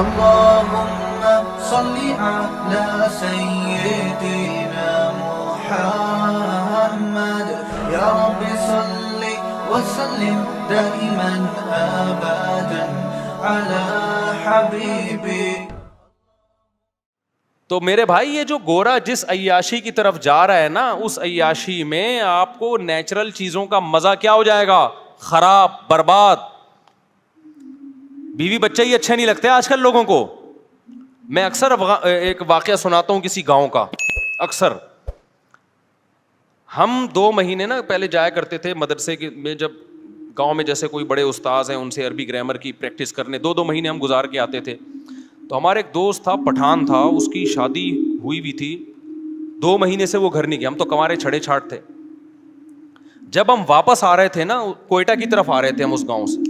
اللهم صل على سيدنا محمد يا رب صل وسلم دائما ابدا على حبيبي. تو میرے بھائی یہ جو گورا جس عیاشی کی طرف جا رہا ہے نا, اس عیاشی میں آپ کو نیچرل چیزوں کا مزہ کیا ہو جائے گا, خراب, برباد. بیوی بچے ہی اچھے نہیں لگتے آج کل لوگوں کو. میں اکثر ایک واقعہ سناتا ہوں کسی گاؤں کا. اکثر ہم 2 مہینے نا پہلے جایا کرتے تھے مدرسے میں, جب گاؤں میں جیسے کوئی بڑے استاذ ہیں ان سے عربی گرامر کی پریکٹس کرنے 2 مہینے ہم گزار کے آتے تھے. تو ہمارے ایک دوست تھا, پٹھان تھا, اس کی شادی ہوئی بھی تھی, 2 مہینے سے وہ گھر نہیں گیا. ہم تو کنوارے چھڑے چھاٹ تھے. جب ہم واپس آ رہے تھے نا, کوئٹہ کی طرف آ رہے تھے ہم اس گاؤں سے,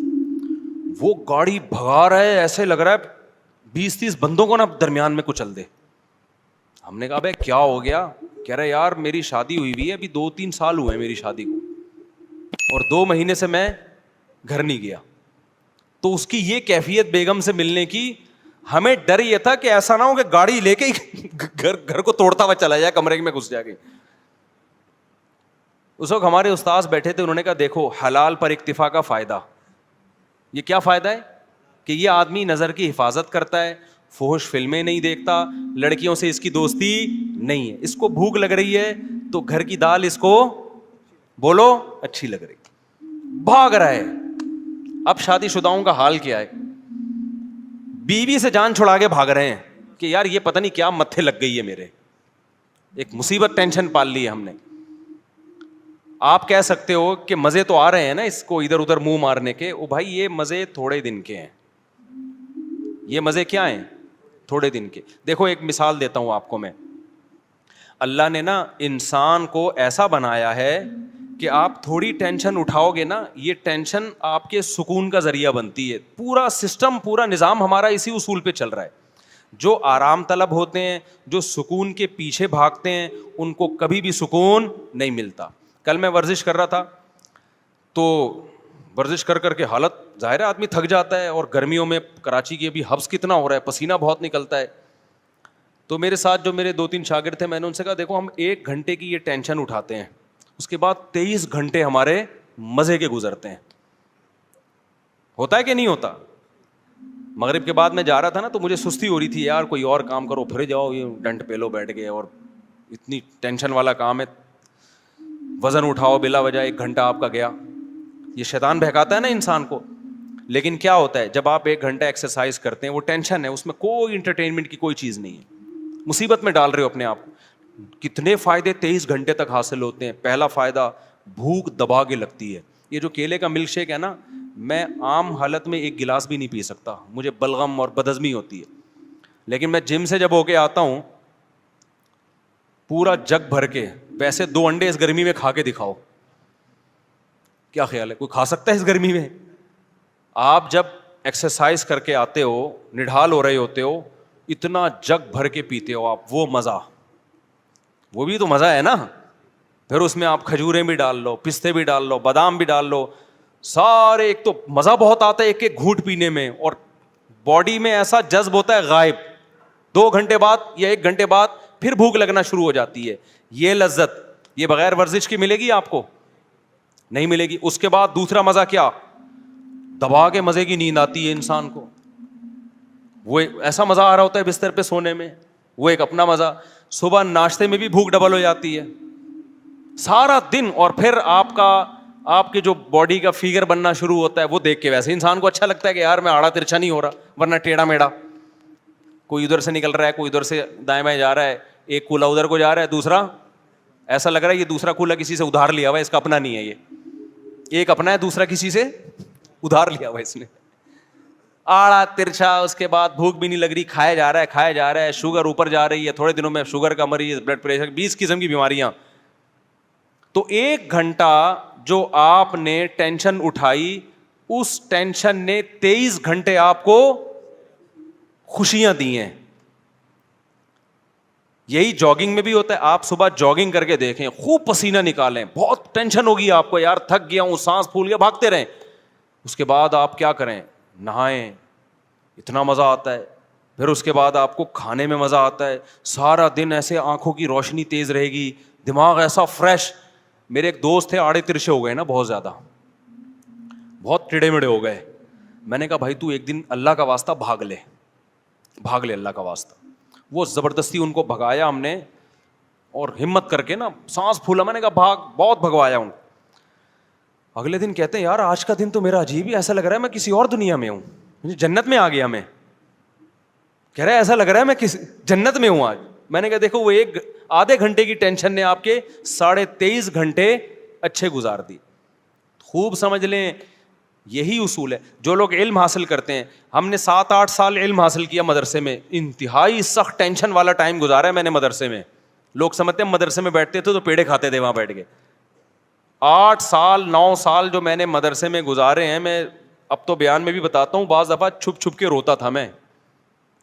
وہ گاڑی بھگا رہا ہے, ایسے لگ رہا ہے 20-30 بندوں کو نا درمیان میں کچل دے. ہم نے کہا بھائی کیا ہو گیا؟ کہہ رہے یار میری شادی ہوئی ہوئی ہے, ابھی 2-3 سال ہوئے میری شادی کو, اور 2 مہینے سے میں گھر نہیں گیا. تو اس کی یہ کیفیت بیگم سے ملنے کی, ہمیں ڈر یہ تھا کہ ایسا نہ ہو کہ گاڑی لے کے گھر کو توڑتا ہوا چلا جائے, کمرے میں گھس جائے گی. اس وقت ہمارے استاذ بیٹھے تھے, انہوں نے کہا دیکھو حلال پر اکتفا کا فائدہ. یہ کیا فائدہ ہے کہ یہ آدمی نظر کی حفاظت کرتا ہے, فحش فلمیں نہیں دیکھتا, لڑکیوں سے اس کی دوستی نہیں ہے. اس کو بھوک لگ رہی ہے تو گھر کی دال اس کو بولو اچھی لگ رہی, بھاگ رہا ہے. اب شادی شداؤں کا حال کیا ہے, بیوی سے جان چھڑا کے بھاگ رہے ہیں کہ یار یہ پتہ نہیں کیا متھے لگ گئی ہے میرے, ایک مصیبت ٹینشن پال لی ہے ہم نے. آپ کہہ سکتے ہو کہ مزے تو آ رہے ہیں نا اس کو ادھر ادھر منہ مارنے کے. او بھائی یہ مزے تھوڑے دن کے ہیں, یہ مزے کیا ہیں, تھوڑے دن کے. دیکھو ایک مثال دیتا ہوں آپ کو میں. اللہ نے نا انسان کو ایسا بنایا ہے کہ آپ تھوڑی ٹینشن اٹھاؤ گے نا, یہ ٹینشن آپ کے سکون کا ذریعہ بنتی ہے. پورا سسٹم, پورا نظام ہمارا اسی اصول پہ چل رہا ہے. جو آرام طلب ہوتے ہیں, جو سکون کے پیچھے بھاگتے ہیں, ان کو کبھی بھی سکون نہیں ملتا. کل میں ورزش کر رہا تھا, تو ورزش کر کر کے حالت ظاہر ہے آدمی تھک جاتا ہے, اور گرمیوں میں کراچی کی ابھی حبس کتنا ہو رہا ہے, پسینہ بہت نکلتا ہے. تو میرے ساتھ جو میرے 2-3 شاگرد تھے, میں نے ان سے کہا دیکھو ہم 1 گھنٹے کی یہ ٹینشن اٹھاتے ہیں, اس کے بعد 23 گھنٹے ہمارے مزے کے گزرتے ہیں. ہوتا ہے کہ نہیں ہوتا؟ مغرب کے بعد میں جا رہا تھا نا, تو مجھے سستی ہو رہی تھی, یار کوئی اور کام کرو, پھر جاؤ یہ ڈنٹ پہ لو بیٹھ گئے, اور اتنی ٹینشن والا کام ہے, وزن اٹھاؤ بلا وجہ 1 گھنٹہ آپ کا گیا. یہ شیطان بہکاتا ہے نا انسان کو. لیکن کیا ہوتا ہے جب آپ 1 گھنٹہ ایکسرسائز کرتے ہیں, وہ ٹینشن ہے, اس میں کوئی انٹرٹینمنٹ کی کوئی چیز نہیں ہے, مصیبت میں ڈال رہے ہو اپنے آپ کو. کتنے فائدے 23 گھنٹے تک حاصل ہوتے ہیں. پہلا فائدہ, بھوک دبا کے لگتی ہے. یہ جو کیلے کا ملک شیک ہے نا, میں عام حالت میں 1 گلاس بھی نہیں پی سکتا, مجھے بلغم اور بدہضمی ہوتی ہے. لیکن میں جم سے جب ہو کے آتا ہوں, پورا جگ بھر کے, ویسے 2 انڈے اس گرمی میں کھا کے دکھاؤ, کیا خیال ہے, کوئی کھا سکتا ہے اس گرمی میں؟ آپ جب ایکسرسائز کر کے آتے ہو, نڈھال ہو رہے ہوتے ہو, اتنا جگ بھر کے پیتے ہو آپ, وہ مزہ, وہ بھی تو مزہ ہے نا. پھر اس میں آپ کھجوریں بھی ڈال لو, پستے بھی ڈال لو, بادام بھی ڈال لو, سارے. ایک تو مزہ بہت آتا ہے ایک ایک گھونٹ پینے میں, اور باڈی میں ایسا جذب ہوتا ہے غائب. 2 گھنٹے بعد یا 1 گھنٹے بعد پھر بھوک لگنا شروع ہو جاتی ہے. یہ لذت یہ بغیر ورزش کی ملے گی آپ کو؟ نہیں ملے گی. اس کے بعد دوسرا مزہ کیا, دبا کے مزے کی نیند آتی ہے انسان کو. وہ ایسا مزہ آ رہا ہوتا ہے بستر پہ سونے میں, وہ ایک اپنا مزہ. صبح ناشتے میں بھی بھوک ڈبل ہو جاتی ہے سارا دن, اور پھر آپ کے جو باڈی کا فگر بننا شروع ہوتا ہے, وہ دیکھ کے ویسے انسان کو اچھا لگتا ہے کہ یار میں آڑا ترچھا نہیں ہو رہا, ورنہ ٹیڑھا میڑا, کوئی ادھر سے نکل رہا ہے, کوئی ادھر سے دائیں بائیں جا رہا ہے, ایک کولا ادھر کو جا رہا ہے, دوسرا ایسا لگ رہا ہے یہ دوسرا کولا کسی سے ادھار لیا ہوا ہے, اس کا اپنا نہیں ہے, یہ ایک اپنا ہے, دوسرا کسی سے ادھار لیا ہوا ہے اس نے. آڑا ترچھا. اس کے بعد بھوک بھی نہیں لگ رہی, کھایا جا رہا ہے, شوگر اوپر جا رہی ہے, تھوڑے دنوں میں شوگر کا مریض, بلڈ پریشر, 20 قسم کی بیماریاں. تو 1 گھنٹہ جو آپ نے ٹینشن اٹھائی, اس ٹینشن نے 23 گھنٹے آپ کو خوشیاں دی ہیں. یہی جاگنگ میں بھی ہوتا ہے. آپ صبح جاگنگ کر کے دیکھیں, خوب پسینہ نکالیں, بہت ٹینشن ہوگی آپ کو, یار تھک گیا ہوں, سانس پھول گیا, بھاگتے رہیں. اس کے بعد آپ کیا کریں, نہائیں, اتنا مزہ آتا ہے. پھر اس کے بعد آپ کو کھانے میں مزہ آتا ہے, سارا دن ایسے آنکھوں کی روشنی تیز رہے گی, دماغ ایسا فریش. میرے ایک دوست تھے, آڑے ترشے ہو گئے نا بہت زیادہ, بہت ٹیڑے مڑے ہو گئے. میں نے کہا بھائی تو ایک دن اللہ کا واسطہ بھاگ لے اللہ کا واسطہ. وہ زبردستی ان کو بھگایا ہم نے, اور ہمت کر کے نا سانس پھولا, میں نے کہا بھاگ, بہت بھگوایا ان. اگلے دن کہتے ہیں یار آج کا دن تو میرا عجیب ہی, ایسا لگ رہا ہے میں کسی اور دنیا میں ہوں, جنت میں آ گیا. میں کہہ رہا ہے ایسا لگ رہا ہے میں کسی جنت میں ہوں آج. میں نے کہا دیکھو وہ ایک آدھے گھنٹے کی ٹینشن نے آپ کے 23.5 گھنٹے اچھے گزار دی. خوب سمجھ لیں یہی اصول ہے. جو لوگ علم حاصل کرتے ہیں, ہم نے 7-8 سال علم حاصل کیا مدرسے میں, انتہائی سخت ٹینشن والا ٹائم گزارا ہے میں نے مدرسے میں. لوگ سمجھتے ہیں مدرسے میں بیٹھتے تھے تو پیڑے کھاتے تھے وہاں بیٹھ کے. 8 سال 9 سال جو میں نے مدرسے میں گزارے ہیں, میں اب تو بیان میں بھی بتاتا ہوں, بعض دفعہ چھپ چھپ کے روتا تھا میں,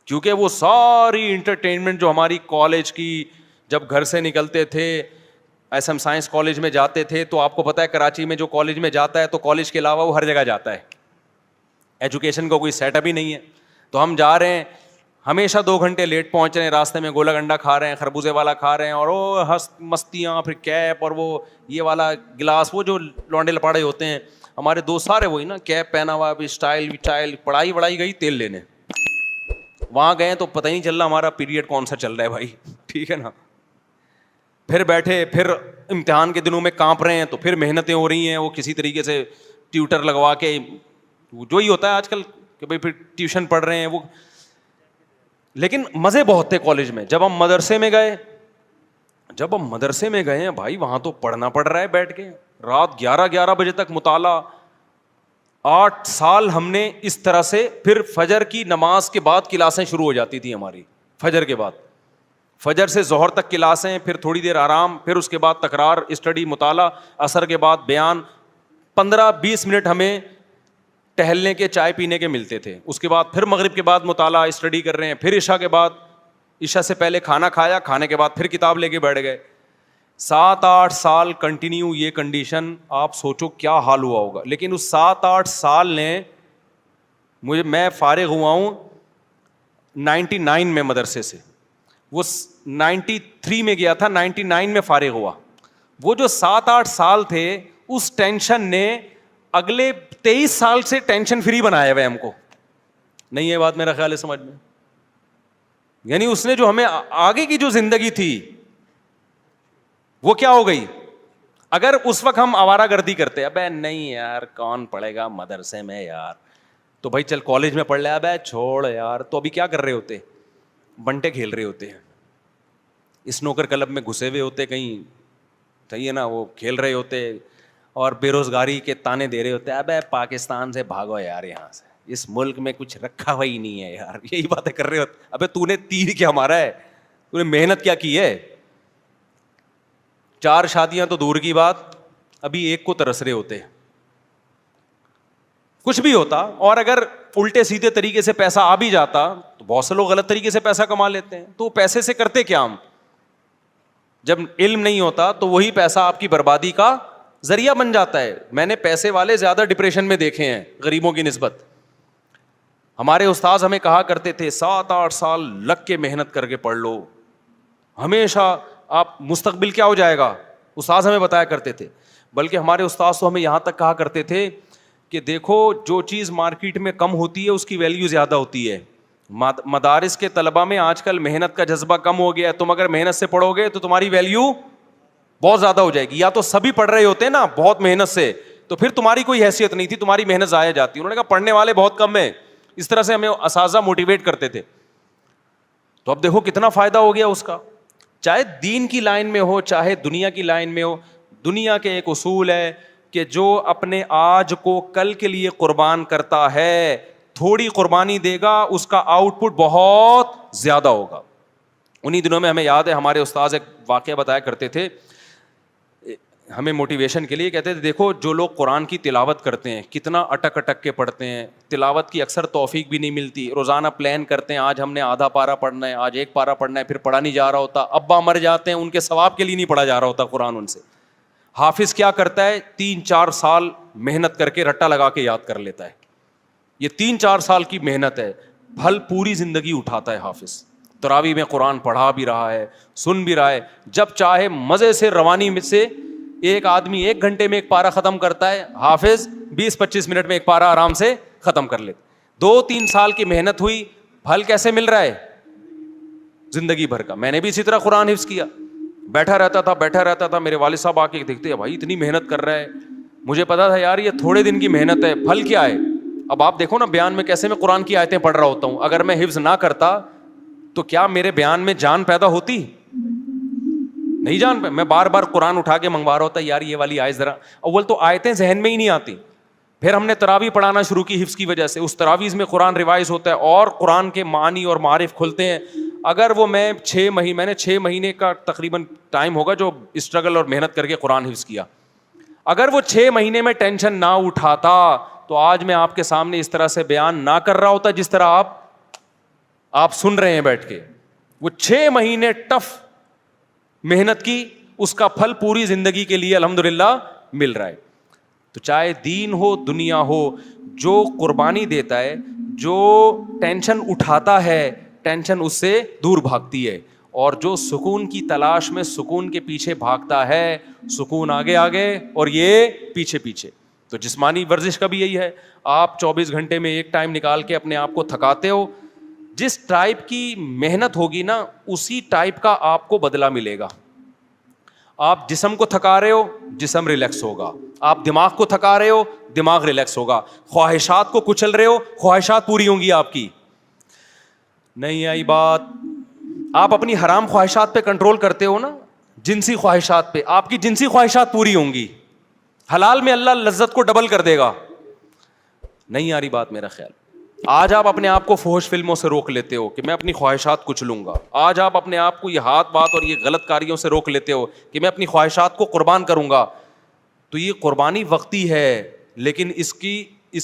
کیونکہ وہ ساری انٹرٹینمنٹ جو ہماری کالج کی, جب گھر سے نکلتے تھے ایس ایم سائنس کالج میں جاتے تھے, تو آپ کو پتہ ہے کراچی میں جو کالج میں جاتا ہے تو کالج کے علاوہ وہ ہر جگہ جاتا ہے, ایجوکیشن کا کوئی سیٹ اپ ہی نہیں ہے. تو ہم جا رہے ہیں, ہمیشہ 2 گھنٹے لیٹ پہنچ رہے ہیں, راستے میں گولا گنڈا کھا رہے ہیں, خربوزے والا کھا رہے ہیں, اور وہ مستیاں, پھر کیپ, اور وہ یہ والا گلاس, وہ جو لونڈے لپاڑے ہوتے ہیں ہمارے دوست سارے وہی نا, کیپ پہنا ہوا, بھی اسٹائل. پڑھائی گئی تیل لینے, وہاں گئے تو پتہ ہی نہیں چل رہا ہمارا پیریڈ کون سا چل رہا ہے بھائی, ٹھیک ہے نا. پھر بیٹھے, پھر امتحان کے دنوں میں کانپ رہے ہیں, تو پھر محنتیں ہو رہی ہیں, وہ کسی طریقے سے ٹیوٹر لگوا کے, جو ہی ہوتا ہے آج کل کہ بھائی پھر ٹیوشن پڑھ رہے ہیں وہ. لیکن مزے بہت تھے کالج میں. جب ہم مدرسے میں گئے ہیں بھائی, وہاں تو پڑھنا پڑ رہا ہے بیٹھ کے, رات 11 بجے تک مطالعہ. 8 سال ہم نے اس طرح سے, پھر فجر کی نماز کے بعد کلاسیں شروع ہو جاتی تھی ہماری, فجر کے بعد, فجر سے ظہر تک کلاسیں, پھر تھوڑی دیر آرام, پھر اس کے بعد تکرار, اسٹڈی, مطالعہ, عصر کے بعد بیان, 15-20 منٹ ہمیں ٹہلنے کے, چائے پینے کے ملتے تھے. اس کے بعد پھر مغرب کے بعد مطالعہ, اسٹڈی کر رہے ہیں, پھر عشاء کے بعد, عشاء سے پہلے کھانا کھایا, کھانے کے بعد پھر کتاب لے کے بیٹھ گئے. 7-8 سال کنٹینیو یہ کنڈیشن, آپ سوچو کیا حال ہوا ہوگا. لیکن اس 7-8 سال نے میں فارغ ہوا ہوں 99 میں مدرسے سے, وہ 93 میں گیا تھا, 99 میں فارغ ہوا. وہ جو 7-8 سال تھے, اس ٹینشن نے اگلے 23 سال سے ٹینشن فری بنایا ہوئے ہم کو. نہیں یہ بات میرا خیال ہے سمجھ میں, یعنی اس نے جو ہمیں آگے کی جو زندگی تھی وہ کیا ہو گئی. اگر اس وقت ہم آوارہ گردی کرتے, ابے نہیں یار کون پڑھے گا مدرسے میں یار, تو بھائی چل کالج میں پڑھ لے, ابے چھوڑ یار, تو ابھی کیا کر رہے ہوتے, بنٹے کھیل رہے ہوتے ہیں, اسنوکر کلب میں گھسے ہوئے ہوتے کہیں, صحیح ہے نا, وہ کھیل رہے ہوتے, اور بے روزگاری کے تانے دے رہے ہوتے, ابے پاکستان سے بھاگو یار, یہاں سے, اس ملک میں کچھ رکھا ہوا ہی نہیں ہے یار, یہی باتیں کر رہے ہوتے. ابے تو نے تیر کیا مارا ہے, تو نے محنت کیا کی ہے. 4 شادیاں تو دور کی بات, ابھی ایک کو ترس رہے ہوتے. کچھ بھی ہوتا, اور اگر الٹے سیدھے طریقے سے پیسہ آ بھی جاتا, تو بہت سے لوگ غلط طریقے سے پیسہ کما لیتے ہیں. تو پیسے سے کرتے کیا ہم, جب علم نہیں ہوتا تو وہی پیسہ آپ کی بربادی کا ذریعہ بن جاتا ہے. میں نے پیسے والے زیادہ ڈپریشن میں دیکھے ہیں غریبوں کی نسبت. ہمارے استاذ ہمیں کہا کرتے تھے 7-8 سال لگ کے محنت کر کے پڑھ لو, ہمیشہ آپ مستقبل کیا ہو جائے گا, استاذ ہمیں بتایا کرتے تھے. بلکہ ہمارے استاذ تو ہمیں یہاں تک کہا کرتے تھے کہ دیکھو جو چیز مارکیٹ میں کم ہوتی ہے اس کی ویلیو زیادہ ہوتی ہے. مدارس کے طلبہ میں آج کل محنت کا جذبہ کم ہو گیا ہے. تم اگر محنت سے پڑھو گے تو تمہاری ویلیو بہت زیادہ ہو جائے گی. یا تو سبھی پڑھ رہے ہوتے ہیں نا بہت محنت سے, تو پھر تمہاری کوئی حیثیت نہیں تھی, تمہاری محنت ضائع جاتی. انہوں نے کہا پڑھنے والے بہت کم ہیں. اس طرح سے ہمیں اساتذہ موٹیویٹ کرتے تھے. تو اب دیکھو کتنا فائدہ ہو گیا اس کا, چاہے دین کی لائن میں ہو چاہے دنیا کی لائن میں ہو. دنیا کے ایک اصول ہے کہ جو اپنے آج کو کل کے لیے قربان کرتا ہے, تھوڑی قربانی دے گا, اس کا آؤٹ پٹ بہت زیادہ ہوگا. انہی دنوں میں ہمیں یاد ہے ہمارے استاذ ایک واقعہ بتایا کرتے تھے ہمیں موٹیویشن کے لیے. کہتے تھے دیکھو جو لوگ قرآن کی تلاوت کرتے ہیں کتنا اٹک اٹک کے پڑھتے ہیں, تلاوت کی اکثر توفیق بھی نہیں ملتی, روزانہ پلان کرتے ہیں آج ہم نے آدھا پارا پڑھنا ہے, آج 1 پارا پڑھنا ہے, پھر پڑھا نہیں جا رہا ہوتا, ابا مر جاتے ہیں ان کے ثواب کے لیے نہیں پڑھا جا رہا ہوتا قرآن ان سے. حافظ کیا کرتا ہے 3-4 سال محنت کر کے رٹا لگا کے یاد کر لیتا ہے. یہ 3-4 سال کی محنت ہے. پھل پوری زندگی اٹھاتا ہے حافظ. تراویح میں قرآن پڑھا بھی رہا ہے, سن بھی رہا ہے, جب چاہے مزے سے روانی میں سے ایک آدمی 1 گھنٹے میں 1 پارہ ختم کرتا ہے, حافظ 20-25 منٹ میں 1 پارہ آرام سے ختم کر لیتے. 2-3 سال کی محنت ہوئی, پھل کیسے مل رہا ہے؟ زندگی بھر کا. میں نے بھی اسی طرح قرآن حفظ کیا, بیٹھا رہتا تھا, میرے والد صاحب آ کے دیکھتے ہیں بھائی اتنی محنت کر رہا ہے, مجھے پتا تھا یار یہ تھوڑے دن کی محنت ہے, پھل کیا ہے. اب آپ دیکھو نا بیان میں کیسے میں قرآن کی آیتیں پڑھ رہا ہوتا ہوں, اگر میں حفظ نہ کرتا تو کیا میرے بیان میں جان پیدا ہوتی؟ نہیں جان. میں بار بار قرآن اٹھا کے منگوا رہا ہوتا یار یہ والی آیت ذرا. اول تو آیتیں ذہن میں ہی نہیں آتی, پھر ہم نے تراویح پڑھانا شروع کی حفظ کی وجہ سے, اس تراویح میں قرآن ریوائز ہوتا ہے اور قرآن کے معانی اور معارف کھلتے ہیں. اگر وہ میں نے 6 مہینے کا تقریباً ٹائم ہوگا جو اسٹرگل اور محنت کر کے قرآن حفظ کیا, اگر وہ 6 مہینے میں ٹینشن نہ اٹھاتا تو آج میں آپ کے سامنے اس طرح سے بیان نہ کر رہا ہوتا جس طرح آپ سن رہے ہیں بیٹھ کے. وہ 6 مہینے ٹف محنت کی, اس کا پھل پوری زندگی کے لیے الحمدللہ مل رہا ہے. تو چاہے دین ہو دنیا ہو, جو قربانی دیتا ہے, جو ٹینشن اٹھاتا ہے, ٹینشن اس سے دور بھاگتی ہے, اور جو سکون کی تلاش میں سکون کے پیچھے بھاگتا ہے, سکون آگے آگے اور یہ پیچھے پیچھے. تو جسمانی ورزش کا بھی یہی ہے, آپ 24 گھنٹے میں ایک ٹائم نکال کے اپنے آپ کو تھکاتے ہو, جس ٹائپ کی محنت ہوگی نا اسی ٹائپ کا آپ کو بدلہ ملے گا. آپ جسم کو تھکا رہے ہو, جسم ریلیکس ہوگا. آپ دماغ کو تھکا رہے ہو, دماغ ریلیکس ہوگا. خواہشات کو کچل رہے ہو, خواہشات پوری ہوں گی آپ کی. نہیں آئی بات؟ آپ اپنی حرام خواہشات پہ کنٹرول کرتے ہو نا, جنسی خواہشات پہ, آپ کی جنسی خواہشات پوری ہوں گی. حلال میں اللہ لذت کو ڈبل کر دے گا. نہیں آ رہی بات میرا خیال. آج آپ اپنے آپ کو فحش فلموں سے روک لیتے ہو کہ میں اپنی خواہشات کچھ لوں گا. آج آپ اپنے آپ کو یہ ہاتھ بات اور یہ غلط کاریوں سے روک لیتے ہو کہ میں اپنی خواہشات کو قربان کروں گا. تو یہ قربانی وقتی ہے, لیکن اس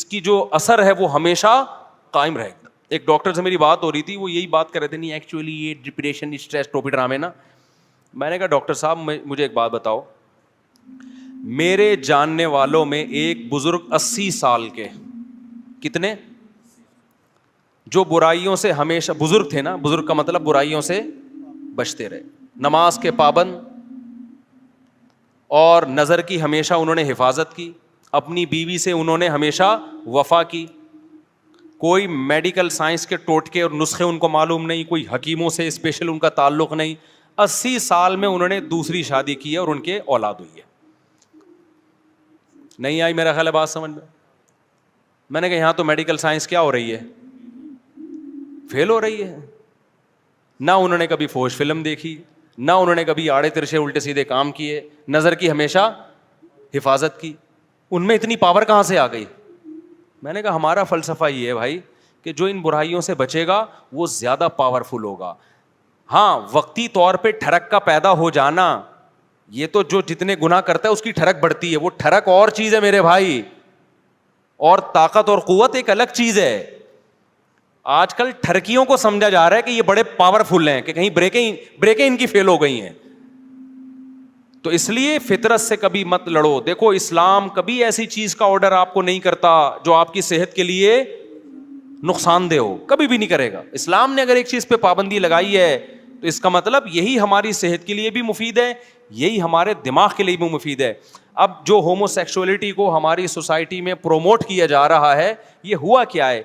کی جو اثر ہے وہ ہمیشہ قائم رہے گا. ایک ڈاکٹر سے میری بات ہو رہی تھی, وہ یہی بات کر رہے تھے, نہیں ایکچولی یہ ڈپریشن اسٹریس ٹوپی ڈرامے نا. میں نے کہا ڈاکٹر صاحب مجھے ایک بات بتاؤ, میرے جاننے والوں میں ایک بزرگ 80 سال کے, کتنے, جو برائیوں سے ہمیشہ, بزرگ تھے نا, بزرگ کا مطلب برائیوں سے بچتے رہے, نماز کے پابند, اور نظر کی ہمیشہ انہوں نے حفاظت کی, اپنی بیوی سے انہوں نے ہمیشہ وفا کی, کوئی میڈیکل سائنس کے ٹوٹکے اور نسخے ان کو معلوم نہیں, کوئی حکیموں سے اسپیشل ان کا تعلق نہیں. 80 سال میں انہوں نے دوسری شادی کی ہے اور ان کے اولاد ہوئی ہے. نہیں آئی میرا خیال ہے بات سمجھ میں؟ میں نے کہا یہاں تو میڈیکل سائنس کیا ہو رہی ہے, فیل ہو رہی ہے. نہ انہوں نے کبھی فحش فلم دیکھی, نہ انہوں نے کبھی آڑے ترچے الٹے سیدھے کام کیے, نظر کی ہمیشہ حفاظت کی. ان میں اتنی پاور کہاں سے آ گئی؟ میں نے کہا ہمارا فلسفہ یہ ہے بھائی کہ جو ان برائیوں سے بچے گا وہ زیادہ پاورفل ہوگا. ہاں وقتی طور پہ ٹھڑک کا پیدا ہو جانا, یہ تو جو جتنے گناہ کرتا ہے اس کی ٹھڑک بڑھتی ہے, وہ ٹھڑک اور چیز ہے میرے بھائی, اور طاقت اور قوت ایک الگ چیز ہے. آج کل ٹھرکیوں کو سمجھا جا رہا ہے کہ یہ بڑے پاورفل ہیں کہ کہیں بریکیں ان کی فیل ہو گئی ہیں. تو اس لیے فطرت سے کبھی مت لڑو. دیکھو اسلام کبھی ایسی چیز کا آرڈر آپ کو نہیں کرتا جو آپ کی صحت کے لیے نقصان دہ ہو, کبھی بھی نہیں کرے گا. اسلام نے اگر ایک چیز پہ پابندی لگائی ہے تو اس کا مطلب یہی ہماری صحت کے لیے بھی مفید ہے, یہی ہمارے دماغ کے لیے بھی مفید ہے. اب جو ہومو سیکسولیٹی کو ہماری سوسائٹی میں پروموٹ کیا جا رہا ہے, یہ ہوا کیا ہے,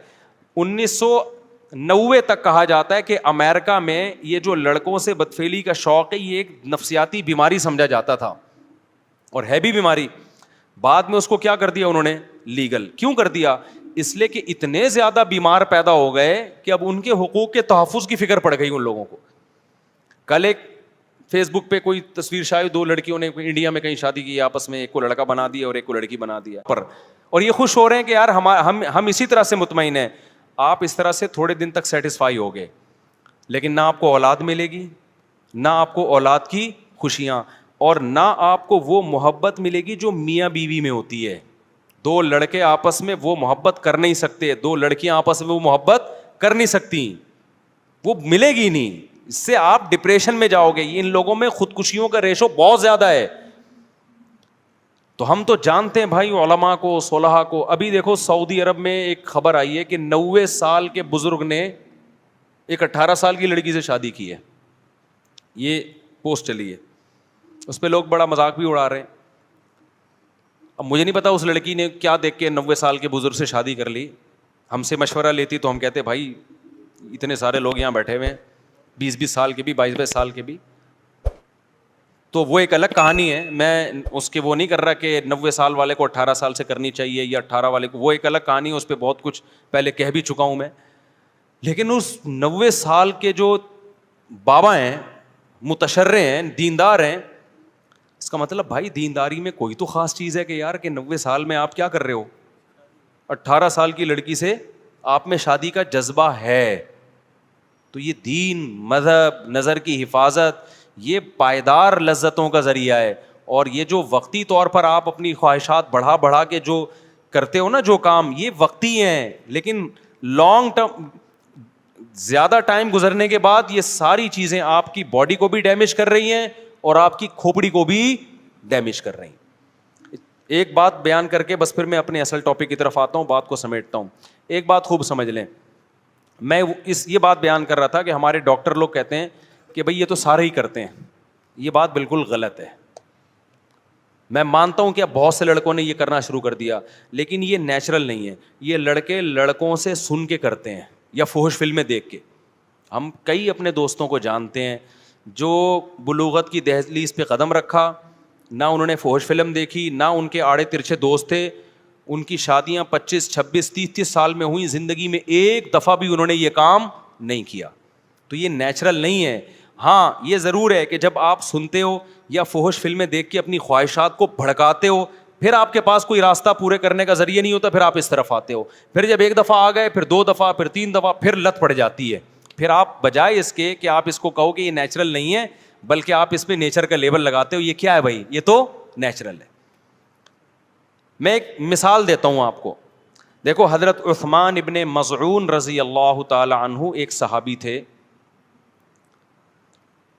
1990 تک کہا جاتا ہے کہ امریکہ میں یہ جو لڑکوں سے بدفعلی کا شوق ہے یہ ایک نفسیاتی بیماری سمجھا جاتا تھا, اور ہے بھی بیماری. بعد میں اس کو کیا کر دیا انہوں نے, لیگل. کیوں کر دیا؟ اس لیے کہ اتنے زیادہ بیمار پیدا ہو گئے کہ اب ان کے حقوق کے تحفظ کی فکر پڑ گئی ان لوگوں کو. کل ایک فیس بک پہ کوئی تصویر شاید 2 لڑکیوں نے انڈیا میں کہیں شادی کی آپس میں, ایک کو لڑکا بنا دیا اور ایک کو لڑکی بنا دیا, اور یہ خوش ہو رہے ہیں کہ یار ہم اسی طرح سے مطمئن ہیں. آپ اس طرح سے تھوڑے دن تک سیٹسفائی ہو گئے, لیکن نہ آپ کو اولاد ملے گی, نہ آپ کو اولاد کی خوشیاں, اور نہ آپ کو وہ محبت ملے گی جو میاں بیوی میں ہوتی ہے. 2 لڑکے آپس میں وہ محبت کر نہیں سکتے, 2 لڑکیاں آپس میں وہ محبت کر نہیں سکتی, وہ ملے گی نہیں. اس سے آپ ڈپریشن میں جاؤ گے. ان لوگوں میں خودکشیوں کا ریشو بہت زیادہ ہے. تو ہم تو جانتے ہیں بھائی علماء کو، صلحاء کو. ابھی دیکھو سعودی عرب میں ایک خبر آئی ہے کہ 90 سال کے بزرگ نے ایک 18 سال کی لڑکی سے شادی کی ہے. یہ پوسٹ چلی ہے, اس پہ لوگ بڑا مذاق بھی اڑا رہے ہیں. اب مجھے نہیں پتا اس لڑکی نے کیا دیکھ کے 90 سال کے بزرگ سے شادی کر لی. ہم سے مشورہ لیتی تو ہم کہتے بھائی اتنے سارے لوگ یہاں بیٹھے ہوئے ہیں, 20-20 سال کے بھی, 22-22 سال کے بھی, تو وہ ایک الگ کہانی ہے. میں اس کے وہ نہیں کر رہا کہ 90 سال والے کو 18 سال سے کرنی چاہیے یا 18 والے کو, وہ ایک الگ کہانی ہے, اس پہ بہت کچھ پہلے کہہ بھی چکا ہوں میں. لیکن اس 90 سال کے جو بابا ہیں, متشرع ہیں, دیندار ہیں, اس کا مطلب بھائی دینداری میں کوئی تو خاص چیز ہے کہ یار کہ 90 سال میں آپ کیا کر رہے ہو, 18 سال کی لڑکی سے آپ میں شادی کا جذبہ ہے. تو یہ دین, مذہب, نظر کی حفاظت, یہ پائیدار لذتوں کا ذریعہ ہے. اور یہ جو وقتی طور پر آپ اپنی خواہشات بڑھا کے جو کرتے ہو نا جو کام, یہ وقتی ہیں, لیکن لانگ ٹرم زیادہ ٹائم گزرنے کے بعد یہ ساری چیزیں آپ کی باڈی کو بھی ڈیمیج کر رہی ہیں اور آپ کی کھوپڑی کو بھی ڈیمیج کر رہی ہیں. ایک بات بیان کر کے بس پھر میں اپنے اصل ٹاپک کی طرف آتا ہوں, بات کو سمیٹتا ہوں. ایک بات خوب سمجھ لیں, میں یہ بات بیان کر رہا تھا کہ ہمارے ڈاکٹر لوگ کہتے ہیں کہ بھئی یہ تو سارے ہی کرتے ہیں. یہ بات بالکل غلط ہے. میں مانتا ہوں کہ اب بہت سے لڑکوں نے یہ کرنا شروع کر دیا, لیکن یہ نیچرل نہیں ہے. یہ لڑکے لڑکوں سے سن کے کرتے ہیں یا فحش فلمیں دیکھ کے. ہم کئی اپنے دوستوں کو جانتے ہیں جو بلوغت کی دہلیز پہ قدم رکھا, نہ انہوں نے فحش فلم دیکھی, نہ ان کے آڑے ترچھے دوست تھے, ان کی شادیاں 25, 26, 30 سال میں ہوئیں, زندگی میں ایک دفعہ بھی انہوں نے یہ کام نہیں کیا. تو یہ نیچرل نہیں ہے. ہاں یہ ضرور ہے کہ جب آپ سنتے ہو یا فحش فلمیں دیکھ کے اپنی خواہشات کو بھڑکاتے ہو, پھر آپ کے پاس کوئی راستہ پورے کرنے کا ذریعہ نہیں ہوتا, پھر آپ اس طرف آتے ہو. پھر جب ایک دفعہ آ گئے, پھر 2 دفعہ, پھر 3 دفعہ, پھر لت پڑ جاتی ہے. پھر آپ بجائے اس کے کہ آپ اس کو کہو کہ یہ نیچرل نہیں ہے, بلکہ آپ اس پہ نیچر کا لیبل لگاتے ہو. یہ کیا ہے بھائی, یہ تو نیچرل ہے. میں ایک مثال دیتا ہوں آپ کو. دیکھو حضرت عثمان ابن مظعون رضی اللہ تعالی عنہ ایک صحابی تھے,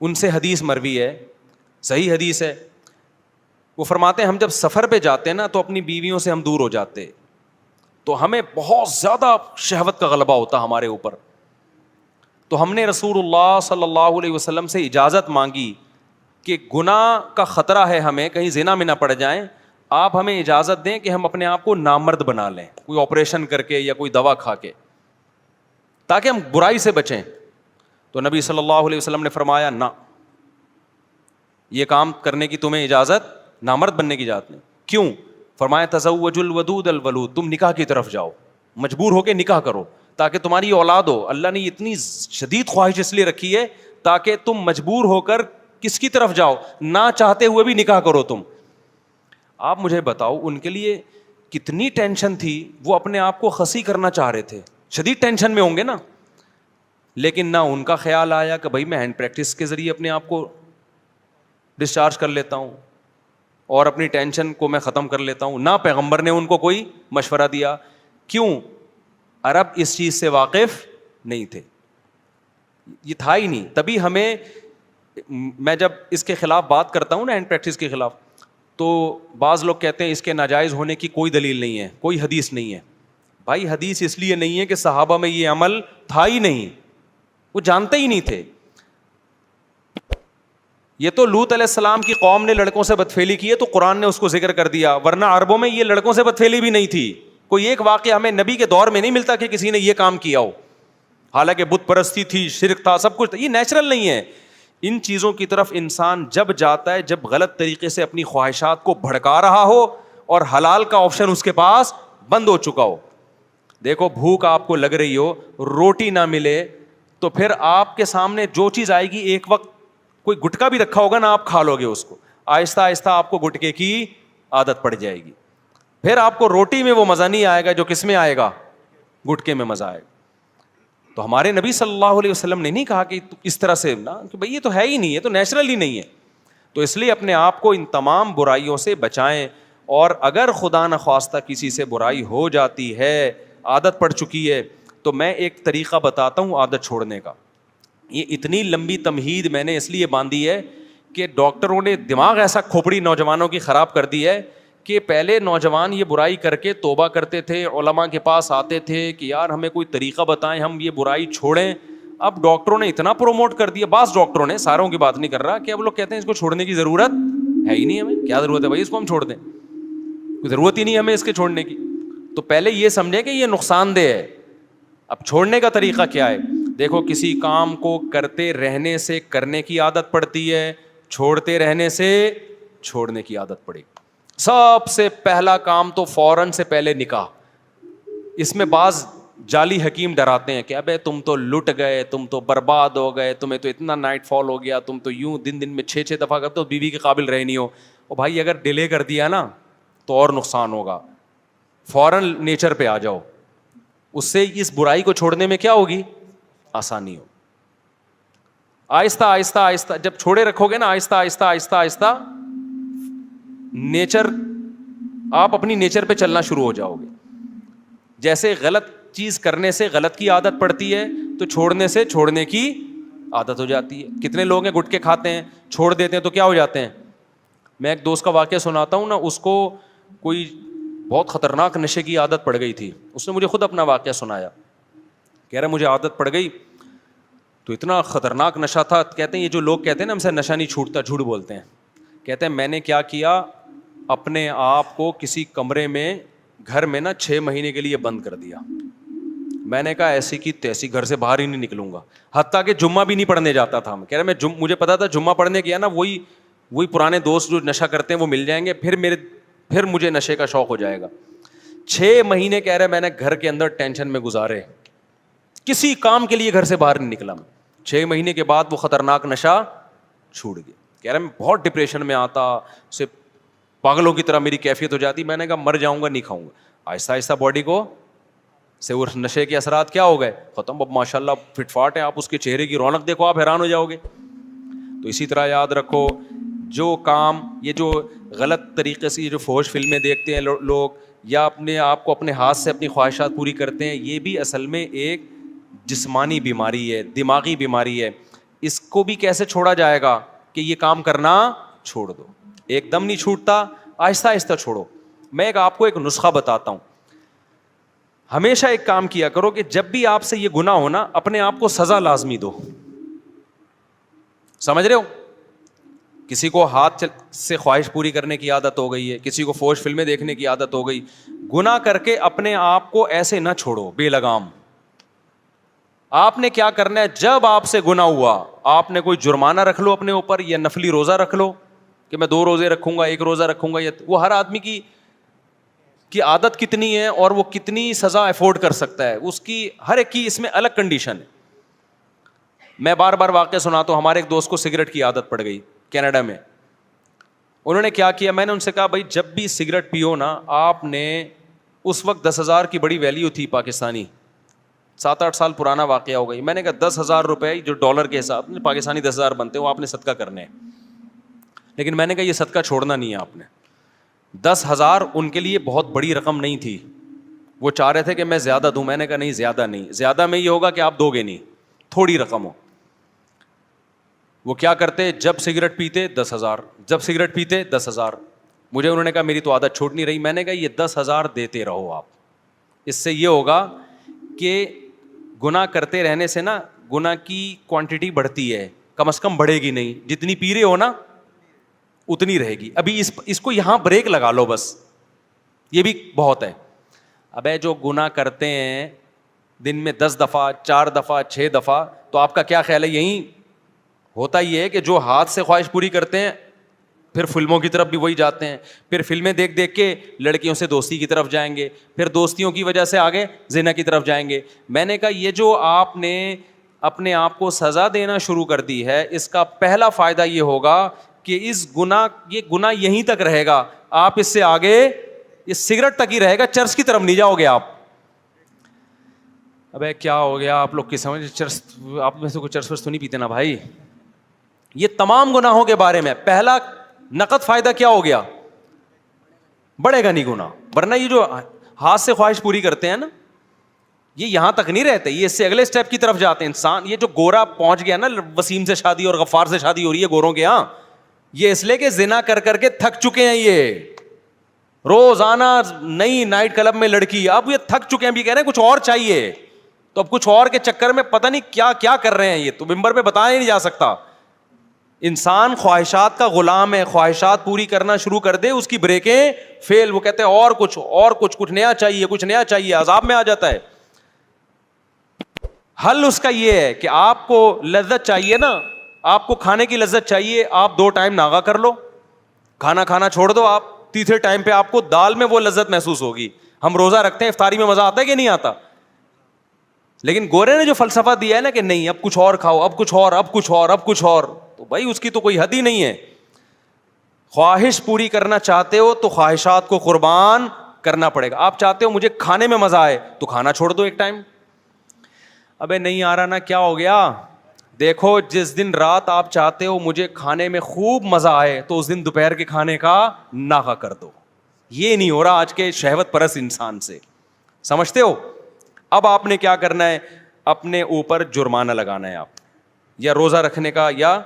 ان سے حدیث مروی ہے, صحیح حدیث ہے. وہ فرماتے ہیں ہم جب سفر پہ جاتے ہیں نا تو اپنی بیویوں سے ہم دور ہو جاتے, تو ہمیں بہت زیادہ شہوت کا غلبہ ہوتا ہمارے اوپر. تو ہم نے رسول اللہ صلی اللہ علیہ وسلم سے اجازت مانگی کہ گناہ کا خطرہ ہے ہمیں, کہیں زنا میں نہ پڑ جائیں, آپ ہمیں اجازت دیں کہ ہم اپنے آپ کو نامرد بنا لیں, کوئی آپریشن کر کے یا کوئی دوا کھا کے, تاکہ ہم برائی سے بچیں. تو نبی صلی اللہ علیہ وسلم نے فرمایا نہ, یہ کام کرنے کی تمہیں اجازت, نامرد بننے کی اجازت نہیں. کیوں؟ فرمایا تزوج الودود الولود, تم نکاح کی طرف جاؤ, مجبور ہو کے نکاح کرو تاکہ تمہاری اولاد ہو. اللہ نے اتنی شدید خواہش اس لیے رکھی ہے تاکہ تم مجبور ہو کر کس کی طرف جاؤ, نہ چاہتے ہوئے بھی نکاح کرو تم. آپ مجھے بتاؤ ان کے لیے کتنی ٹینشن تھی, وہ اپنے آپ کو خسی کرنا چاہ رہے تھے, شدید ٹینشن میں ہوں گے نا. لیکن نہ ان کا خیال آیا کہ بھائی میں ہینڈ پریکٹس کے ذریعے اپنے آپ کو ڈسچارج کر لیتا ہوں اور اپنی ٹینشن کو میں ختم کر لیتا ہوں. نہ پیغمبر نے ان کو کوئی مشورہ دیا. کیوں؟ عرب اس چیز سے واقف نہیں تھے, یہ تھا ہی نہیں. تبھی ہمیں, میں جب اس کے خلاف بات کرتا ہوں نا, ہینڈ پریکٹس کے خلاف, تو بعض لوگ کہتے ہیں اس کے ناجائز ہونے کی کوئی دلیل نہیں ہے, کوئی حدیث نہیں ہے. بھائی حدیث اس لیے نہیں ہے کہ صحابہ میں یہ عمل تھا ہی نہیں, وہ جانتے ہی نہیں تھے. یہ تو لوط علیہ السلام کی قوم نے لڑکوں سے بدفعلی کی ہے تو قرآن نے اس کو ذکر کر دیا, ورنہ عربوں میں یہ لڑکوں سے بدفعلی بھی نہیں تھی. کوئی ایک واقعہ ہمیں نبی کے دور میں نہیں ملتا کہ کسی نے یہ کام کیا ہو, حالانکہ بت پرستی تھی, شرک تھا, سب کچھ تھا. یہ نیچرل نہیں ہے. ان چیزوں کی طرف انسان جب جاتا ہے جب غلط طریقے سے اپنی خواہشات کو بھڑکا رہا ہو اور حلال کا آپشن اس کے پاس بند ہو چکا ہو. دیکھو بھوک آپ کو لگ رہی ہو, روٹی نہ ملے, تو پھر آپ کے سامنے جو چیز آئے گی, ایک وقت کوئی گٹکا بھی رکھا ہوگا نا, آپ کھا لو گے اس کو, آہستہ آہستہ آپ کو گٹکے کی عادت پڑ جائے گی. پھر آپ کو روٹی میں وہ مزہ نہیں آئے گا جو کس میں آئے گا, گٹکے میں مزہ آئے گا. تو ہمارے نبی صلی اللہ علیہ وسلم نے نہیں کہا کہ اس طرح سے نا, کہ بھائی یہ تو ہے ہی نہیں, یہ تو نیچرل ہی نہیں ہے. تو اس لیے اپنے آپ کو ان تمام برائیوں سے بچائیں, اور اگر خدا نخواستہ کسی سے برائی ہو جاتی ہے, عادت پڑ چکی ہے, تو میں ایک طریقہ بتاتا ہوں عادت چھوڑنے کا. یہ اتنی لمبی تمہید میں نے اس لیے باندھی ہے کہ ڈاکٹروں نے دماغ ایسا کھوپڑی نوجوانوں کی خراب کر دی ہے کہ پہلے نوجوان یہ برائی کر کے توبہ کرتے تھے, علماء کے پاس آتے تھے کہ یار ہمیں کوئی طریقہ بتائیں, ہم یہ برائی چھوڑیں. اب ڈاکٹروں نے اتنا پروموٹ کر دیا, بعض ڈاکٹروں نے, ساروں کی بات نہیں کر رہا, کہ اب لوگ کہتے ہیں اس کو چھوڑنے کی ضرورت ہے ہی نہیں, ہمیں کیا ضرورت ہے بھائی اس کو ہم چھوڑ دیں, کوئی ضرورت ہی نہیں ہمیں اس کے چھوڑنے کی. تو پہلے یہ سمجھیں کہ یہ نقصان دہ ہے. اب چھوڑنے کا طریقہ کیا ہے؟ دیکھو, کسی کام کو کرتے رہنے سے کرنے کی عادت پڑتی ہے, چھوڑتے رہنے سے چھوڑنے کی عادت پڑے گی. سب سے پہلا کام تو فوراً سے پہلے نکاح. اس میں بعض جعلی حکیم ڈراتے ہیں کہ ابے تم تو لٹ گئے, تم تو برباد ہو گئے, تمہیں تو اتنا نائٹ فال ہو گیا, تم تو یوں دن میں 6 دفعہ کرتے ہو, بیوی کے قابل رہے نہیں ہو. او بھائی اگر ڈیلے کر دیا نا تو اور نقصان ہوگا. فوراً نیچر پہ آ جاؤ, اس سے اس برائی کو چھوڑنے میں کیا ہوگی؟ آسانی ہو. آہستہ آہستہ آہستہ جب چھوڑے رکھو گے نا, آہستہ آہستہ آہستہ آہستہ نیچر, آپ اپنی نیچر پہ چلنا شروع ہو جاؤ گے. جیسے غلط چیز کرنے سے غلط کی عادت پڑتی ہے, تو چھوڑنے سے چھوڑنے کی عادت ہو جاتی ہے. کتنے لوگ ہیں گٹکے کھاتے ہیں, چھوڑ دیتے ہیں تو کیا ہو جاتے ہیں. میں ایک دوست کا واقعہ سناتا ہوں نا, اس کو کوئی بہت خطرناک نشے کی عادت پڑ گئی تھی. اس نے مجھے خود اپنا واقعہ سنایا, کہہ رہا مجھے عادت پڑ گئی تو اتنا خطرناک نشہ تھا. کہتے ہیں یہ جو لوگ کہتے ہیں نا ہم سے نشہ نہیں چھوٹتا, جھوٹ بولتے ہیں. کہتے ہیں میں نے کیا کیا, اپنے آپ کو کسی کمرے میں گھر میں نا 6 مہینے کے لیے بند کر دیا. میں نے کہا ایسی کی تیسی گھر سے باہر ہی نہیں نکلوں گا, حتیٰ کہ جمعہ بھی نہیں پڑھنے جاتا تھا. کہہ رہا میں مجھے پتا تھا جمعہ پڑھنے گیا نا وہی پرانے دوست جو نشہ کرتے ہیں وہ مل جائیں گے, پھر مجھے نشے کا شوق ہو جائے گا. 6 مہینے کہہ رہے میں نے گھر کے اندر ٹینشن میں گزارے, کسی کام کے لیے گھر سے باہر نہیں نکلا. 6 مہینے کے بعد وہ خطرناک نشہ چھوٹ گیا. کہہ رہا میں بہت ڈپریشن میں آتا, اسے پاگلوں کی طرح میری کیفیت ہو جاتی. میں نے کہا مر جاؤں گا نہیں کھاؤں گا. آہستہ آہستہ باڈی کو سے وہ نشے کے اثرات کیا ہو گئے, ختم. اب ماشاء اللہ فٹ فاٹ ہے, آپ اس کے چہرے کی رونق دیکھو, آپ حیران ہو جاؤ گے. تو اسی طرح یاد رکھو, جو کام یہ جو غلط طریقے سے یہ جو فحش فلمیں دیکھتے ہیں لوگ, یا اپنے آپ کو اپنے ہاتھ سے اپنی خواہشات پوری کرتے ہیں, یہ بھی اصل میں ایک جسمانی بیماری ہے, دماغی بیماری ہے. اس کو بھی کیسے چھوڑا جائے گا کہ یہ کام کرنا چھوڑ دو. ایک دم نہیں چھوٹتا, آہستہ آہستہ چھوڑو. میں آپ کو ایک نسخہ بتاتا ہوں. ہمیشہ ایک کام کیا کرو کہ جب بھی آپ سے یہ گناہ ہو نا, اپنے آپ کو سزا لازمی دو. سمجھ رہے ہو؟ کسی کو ہاتھ سے خواہش پوری کرنے کی عادت ہو گئی ہے, کسی کو فحش فلمیں دیکھنے کی عادت ہو گئی. گناہ کر کے اپنے آپ کو ایسے نہ چھوڑو بے لگام. آپ نے کیا کرنا ہے, جب آپ سے گناہ ہوا, آپ نے کوئی جرمانہ رکھ لو اپنے اوپر, یا نفلی روزہ رکھ لو کہ میں 2 روزے رکھوں گا, 1 روزہ رکھوں گا. وہ ہر آدمی کی عادت کتنی ہے اور وہ کتنی سزا افورڈ کر سکتا ہے, اس کی ہر ایک کی اس میں الگ کنڈیشن ہے. میں بار بار واقعہ سناتا ہوں. ہمارے ایک دوست کو سگریٹ کی عادت پڑ گئی کینیڈا میں. انہوں نے کیا کیا, میں نے ان سے کہا بھائی جب بھی سگریٹ پیو نا, آپ نے اس وقت 10,000 کی بڑی ویلیو تھی پاکستانی, 7-8 سال پرانا واقعہ ہو گئی. میں نے کہا 10,000 روپے جو ڈالر کے حساب میں پاکستانی 10,000 بنتے ہیں, وہ آپ نے صدقہ کرنے ہیں. لیکن میں نے کہا یہ صدقہ چھوڑنا نہیں ہے آپ نے. 10,000 ان کے لیے بہت بڑی رقم نہیں تھی, وہ چاہ رہے تھے کہ میں زیادہ دوں. میں نے کہا نہیں, زیادہ نہیں, زیادہ میں یہ ہوگا کہ آپ دو گے نہیں, تھوڑی رقم ہو. وہ کیا کرتے, جب سگریٹ پیتے 10,000, جب سگریٹ پیتے 10,000. مجھے انہوں نے کہا میری تو عادت چھوٹ نہیں رہی. میں نے کہا یہ 10,000 دیتے رہو آپ, اس سے یہ ہوگا کہ گناہ کرتے رہنے سے نا گناہ کی کوانٹٹی بڑھتی ہے, کم از کم بڑھے گی نہیں. جتنی پی رہے ہو نا اتنی رہے گی. ابھی اس کو یہاں بریک لگا لو بس, یہ بھی بہت ہے. ابے جو گناہ کرتے ہیں دن میں 10 دفعہ 4 دفعہ 6 دفعہ, تو آپ کا کیا خیال ہے, یہی ہوتا یہ ہے کہ جو ہاتھ سے خواہش پوری کرتے ہیں پھر فلموں کی طرف بھی وہی جاتے ہیں, پھر فلمیں دیکھ دیکھ کے لڑکیوں سے دوستی کی طرف جائیں گے, پھر دوستیوں کی وجہ سے آگے زنا کی طرف جائیں گے. میں نے کہا یہ جو آپ نے اپنے آپ کو سزا دینا شروع کر دی ہے, اس کا پہلا فائدہ یہ ہوگا کہ یہ گناہ یہیں تک رہے گا, آپ اس سے آگے یہ سگریٹ تک ہی رہے گا, چرس کی طرف نہیں جاؤ گے آپ. ابے کیا ہو گیا آپ لوگ کی سمجھ, چرس آپ میں سے کوئی چرس ورس تو نہیں پیتے نا بھائی. یہ تمام گناہوں کے بارے میں پہلا نقد فائدہ کیا ہو گیا, بڑھے گا نہیں گناہ. ورنہ یہ جو ہاتھ سے خواہش پوری کرتے ہیں نا, یہ یہاں تک نہیں رہتے, یہ اس سے اگلے اسٹیپ کی طرف جاتے ہیں. انسان یہ جو گورا پہنچ گیا نا, وسیم سے شادی اور غفار سے شادی ہو رہی ہے گوروں کے ہاں, یہ اس لیے کہ زنا کر کر کے تھک چکے ہیں. روزانہ نئی نائٹ کلب میں لڑکی, اب یہ تھک چکے ہیں, بھی کہہ رہے ہیں کچھ اور چاہیے, تو اب کچھ اور کے چکر میں پتہ نہیں کیا کیا کر رہے ہیں, یہ تو ممبر پہ بتایا ہی نہیں جا سکتا. انسان خواہشات کا غلام ہے, خواہشات پوری کرنا شروع کر دے اس کی بریکیں فیل, وہ کہتے ہیں اور کچھ نیا چاہیے, کچھ نیا چاہیے, عذاب میں آ جاتا ہے. حل اس کا یہ ہے کہ آپ کو لذت چاہیے نا, آپ کو کھانے کی لذت چاہیے, آپ 2 ٹائم ناغا کر لو, کھانا چھوڑ دو, آپ تیسرے ٹائم پہ آپ کو دال میں وہ لذت محسوس ہوگی. ہم روزہ رکھتے ہیں, افطاری میں مزہ آتا ہے کہ نہیں آتا, لیکن گورے نے جو فلسفہ دیا ہے نا کہ نہیں اب کچھ اور کھاؤ, اب کچھ اور, تو بھائی اس کی تو کوئی حد ہی نہیں ہے. خواہش پوری کرنا چاہتے ہو تو خواہشات کو قربان کرنا پڑے گا. آپ چاہتے ہو مجھے کھانے میں مزہ آئے تو کھانا چھوڑ دو ایک ٹائم. ابے نہیں آ رہا نا, کیا ہو گیا؟ دیکھو جس دن رات آپ چاہتے ہو مجھے کھانے میں خوب مزہ آئے تو اس دن دوپہر کے کھانے کا ناغا کر دو. یہ نہیں ہو رہا آج کے شہوت پرست انسان سے, سمجھتے ہو؟ اب آپ نے کیا کرنا ہے, اپنے اوپر جرمانہ لگانا ہے آپ, یا روزہ رکھنے کا یا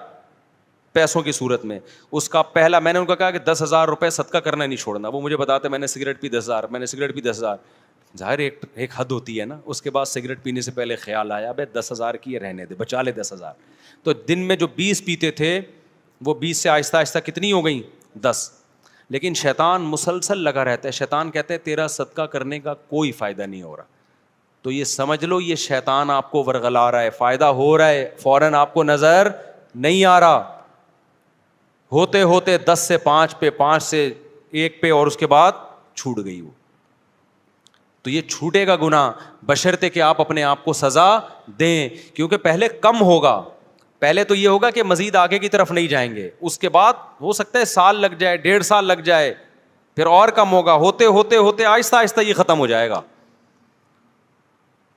پیسوں کی صورت میں. اس کا پہلا, میں نے ان کو کہا کہ 10,000 روپے صدقہ کرنا نہیں چھوڑنا. وہ مجھے بتاتے میں نے سگریٹ پی 10,000, میں نے سگریٹ پی 10,000. ظاہر ایک حد ہوتی ہے نا. اس کے بعد سگریٹ پینے سے پہلے خیال آیا بھائی 10,000 کی یہ رہنے دے, بچا لے 10,000. تو دن میں جو 20 پیتے تھے وہ 20 سے آہستہ آہستہ کتنی ہو گئیں؟ 10. لیکن شیطان مسلسل لگا رہتا ہے. شیطان کہتے ہیں تیرا صدقہ کرنے کا کوئی فائدہ نہیں ہو رہا. تو یہ سمجھ لو یہ شیطان آپ کو ورغلا رہا ہے, فائدہ ہو رہا ہے, فوراً آپ کو نظر نہیں آ رہا. ہوتے ہوتے 10 سے 5 پہ, 5 سے 1 پہ, اور اس کے بعد چھوٹ گئی وہ. تو یہ چھوٹے گا گناہ بشرطے کہ آپ اپنے آپ کو سزا دیں, کیونکہ پہلے کم ہوگا. پہلے تو یہ ہوگا کہ مزید آگے کی طرف نہیں جائیں گے, اس کے بعد ہو سکتا ہے سال لگ جائے, 1.5 سال لگ جائے, پھر اور کم ہوگا. ہوتے ہوتے ہوتے آہستہ آہستہ یہ ختم ہو جائے گا.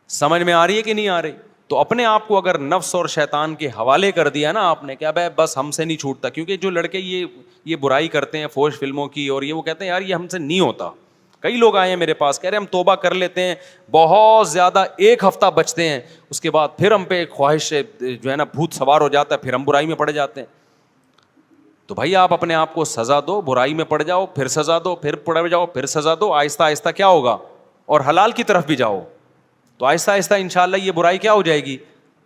سمجھ میں آ رہی ہے کہ نہیں آ رہی؟ تو اپنے آپ کو اگر نفس اور شیطان کے حوالے کر دیا نا آپ نے, کیا بھائی بس ہم سے نہیں چھوٹتا. کیونکہ جو لڑکے یہ برائی کرتے ہیں فوش فلموں کی, اور یہ وہ کہتے ہیں یار یہ ہم سے نہیں ہوتا. کئی لوگ آئے ہیں میرے پاس کہہ رہے ہیں ہم توبہ کر لیتے ہیں, بہت زیادہ 1 ہفتہ بچتے ہیں, اس کے بعد پھر ہم پہ خواہش جو ہے نا بھوت سوار ہو جاتا ہے, پھر ہم برائی میں پڑ جاتے ہیں. تو بھائی آپ اپنے آپ کو سزا دو, برائی میں پڑ جاؤ, پھر سزا دو, پھر پڑ جاؤ, پھر سزا دو. آہستہ آہستہ کیا ہوگا, اور حلال کی طرف بھی جاؤ, تو آہستہ آہستہ انشاءاللہ یہ برائی کیا ہو جائے گی,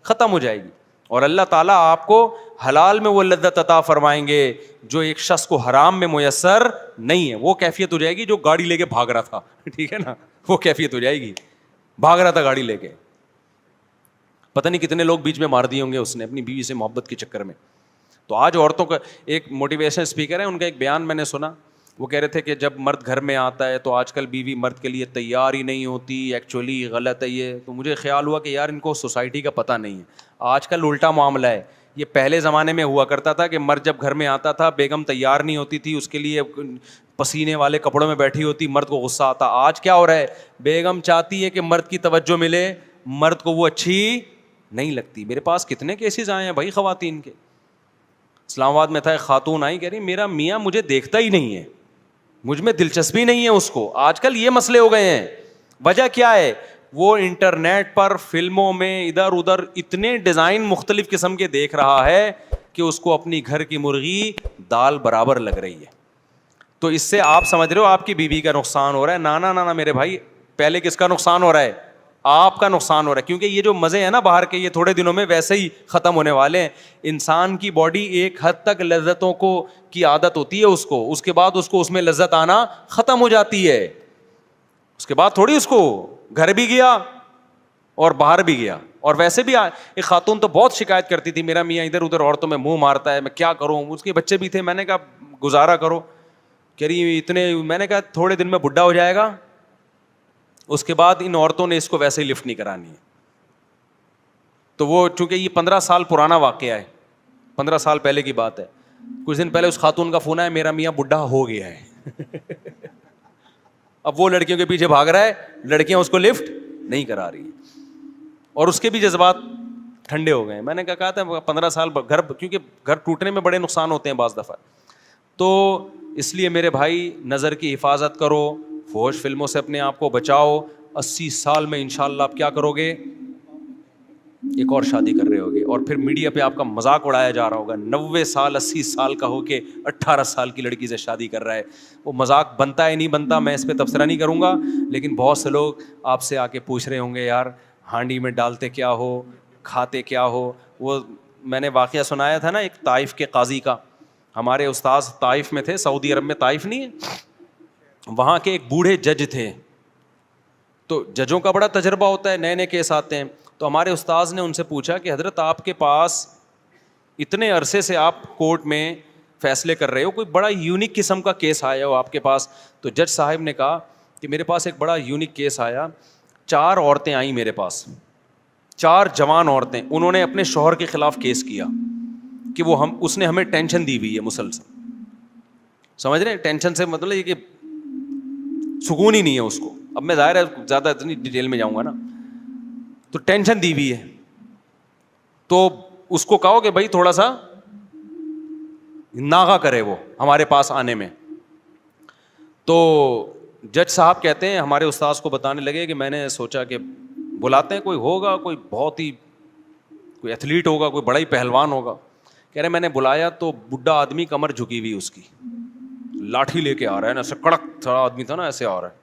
ختم ہو جائے گی. اور اللہ تعالیٰ آپ کو حلال میں وہ لذت عطا فرمائیں گے جو ایک شخص کو حرام میں میسر نہیں ہے. وہ کیفیت ہو جائے گی جو گاڑی لے کے بھاگ رہا تھا, ٹھیک ہے نا, وہ کیفیت ہو جائے گی. بھاگ رہا تھا گاڑی لے کے, پتہ نہیں کتنے لوگ بیچ میں مار دیے ہوں گے اس نے اپنی بیوی سے محبت کے چکر میں. تو آج عورتوں کا ایک موٹیویشن اسپیکر ہے, ان کا ایک بیان میں نے سنا, وہ کہہ رہے تھے کہ جب مرد گھر میں آتا ہے تو آج کل بیوی مرد کے لیے تیار ہی نہیں ہوتی, ایکچولی غلط ہے یہ. تو مجھے خیال ہوا کہ یار ان کو سوسائٹی کا پتہ نہیں ہے. آج کل الٹا معاملہ ہے. یہ پہلے زمانے میں ہوا کرتا تھا کہ مرد جب گھر میں آتا تھا بیگم تیار نہیں ہوتی تھی, اس کے لیے پسینے والے کپڑوں میں بیٹھی ہوتی, مرد کو غصہ آتا. آج کیا ہو رہا ہے, بیگم چاہتی ہے کہ مرد کی توجہ ملے, مرد کو وہ اچھی نہیں لگتی. میرے پاس کتنے کیسز آئے ہیں بھائی خواتین کے. اسلام آباد میں تھا, ایک خاتون آئی, کہہ رہی میرا میاں مجھے دیکھتا ہی نہیں ہے, مجھ میں دلچسپی نہیں ہے اس کو. آج کل یہ مسئلے ہو گئے ہیں. وجہ کیا ہے, وہ انٹرنیٹ پر فلموں میں ادھر ادھر اتنے ڈیزائن مختلف قسم کے دیکھ رہا ہے کہ اس کو اپنی گھر کی مرغی دال برابر لگ رہی ہے. تو اس سے آپ سمجھ رہے ہو آپ کی بیوی کا نقصان ہو رہا ہے. نانا میرے بھائی, پہلے کس کا نقصان ہو رہا ہے, آپ کا نقصان ہو رہا ہے. کیونکہ یہ جو مزے ہیں نا باہر کے, یہ تھوڑے دنوں میں ویسے ہی ختم ہونے والے ہیں. انسان کی باڈی ایک حد تک لذتوں کو کی عادت ہوتی ہے اس کو, اس کے بعد اس کو اس میں لذت آنا ختم ہو جاتی ہے. اس کے بعد تھوڑی اس کو گھر بھی گیا اور باہر بھی گیا. اور ویسے بھی ایک خاتون تو بہت شکایت کرتی تھی, میرا میاں ادھر ادھر عورتوں میں منہ مارتا ہے, میں کیا کروں. اس کے بچے بھی تھے, میں نے کہا گزارا کرو. کہہ رہی اتنے, میں نے کہا تھوڑے دن میں بڈھا ہو جائے گا, اس کے بعد ان عورتوں نے اس کو ویسے ہی لفٹ نہیں کرانی ہے. تو وہ چونکہ یہ 15 سال پرانا واقعہ ہے, 15 سال پہلے کی بات ہے. کچھ دن پہلے اس خاتون کا فون آیا, میرا میاں بڈھا ہو گیا ہے. اب وہ لڑکیوں کے پیچھے بھاگ رہا ہے, لڑکیاں اس کو لفٹ نہیں کرا رہی ہیں, اور اس کے بھی جذبات ٹھنڈے ہو گئے. میں نے کہا تھا 15 سال گھر, کیونکہ گھر ٹوٹنے میں بڑے نقصان ہوتے ہیں بعض دفعہ. تو اس لیے میرے بھائی نظر کی حفاظت کرو, فحش فلموں سے اپنے آپ کو بچاؤ. 80 سال میں انشاءاللہ آپ کیا کرو گے, ایک اور شادی کر رہے ہوگے, اور پھر میڈیا پہ آپ کا مذاق اڑایا جا رہا ہوگا, 90 سال 80 سال کا ہو کے 18 سال کی لڑکی سے شادی کر رہا ہے. وہ مذاق بنتا ہے نہیں بنتا میں اس پہ تبصرہ نہیں کروں گا, لیکن بہت سے لوگ آپ سے آ کے پوچھ رہے ہوں گے یار ہانڈی میں ڈالتے کیا ہو, کھاتے کیا ہو. وہ میں نے واقعہ سنایا تھا نا ایک طائف کے قاضی کا. ہمارے استاذ طائف میں تھے, سعودی عرب میں طائف نہیں ہے, وہاں کے ایک بوڑھے جج تھے. تو ججوں کا بڑا تجربہ ہوتا ہے, نئے نئے کیس آتے ہیں. تو ہمارے استاذ نے ان سے پوچھا کہ حضرت آپ کے پاس اتنے عرصے سے آپ کورٹ میں فیصلے کر رہے ہو, کوئی بڑا یونیک قسم کا کیس آیا ہو آپ کے پاس؟ تو جج صاحب نے کہا کہ میرے پاس ایک بڑا یونیک کیس آیا. 4 عورتیں آئیں میرے پاس, 4 جوان عورتیں, انہوں نے اپنے شوہر کے خلاف کیس کیا کہ وہ اس نے ہمیں ٹینشن دی ہوئی ہے مسلسل. سمجھ رہے ہیں ٹینشن سے مطلب یہ کہ سکون ہی نہیں ہے اس کو. اب میں ظاہر ہے زیادہ اتنی ڈیٹیل میں جاؤں گا نا, تو ٹینشن دی ہوئی ہے. تو اس کو کہو کہ بھائی تھوڑا سا ناغہ کرے وہ ہمارے پاس آنے میں. تو جج صاحب کہتے ہیں ہمارے استاذ کو بتانے لگے کہ میں نے سوچا کہ بلاتے ہیں, کوئی ہوگا کوئی بہت ہی کوئی ایتھلیٹ ہوگا, کوئی بڑا ہی پہلوان ہوگا. کہہ رہے میں نے بلایا تو بڈھا آدمی کمر جھکی ہوئی اس کی, لاٹھی لے کے آ رہا ہے نا, ایسے کڑک تھوڑا آدمی تھا نا, ایسے آ رہا ہے.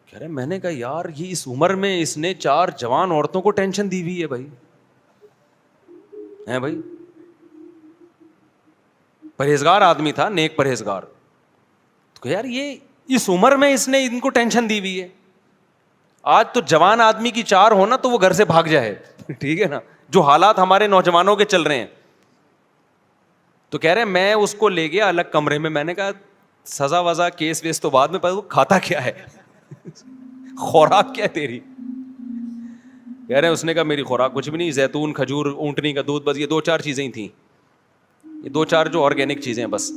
کہہ رہے میں نے کہا یار یہ اس عمر میں اس نے 4 جوان عورتوں کو ٹینشن دی ہوئی ہے بھائی, ہیں بھائی, پرہیزگار آدمی تھا, نیک پرہیزگار. تو یار یہ اس عمر میں اس نے ان کو ٹینشن دی ہوئی ہے. آج تو جوان آدمی کی 4 ہونا تو وہ گھر سے بھاگ جائے, ٹھیک ہے نا, جو حالات ہمارے نوجوانوں کے چل رہے ہیں. تو کہہ رہے میں اس کو لے گیا الگ کمرے میں, میں نے کہا سزا وزا کیس ویس تو بعد میں, پتا وہ کھاتا کیا ہے, خوراک کیا ہے تیری؟ کہہ رہے اس نے کہا میری خوراک کچھ بھی نہیں, زیتون, کھجور, اونٹنی کا دودھ, بس یہ 2-4 چیزیں ہی تھیں, یہ 2-4 جو آرگینک چیزیں ہیں بس.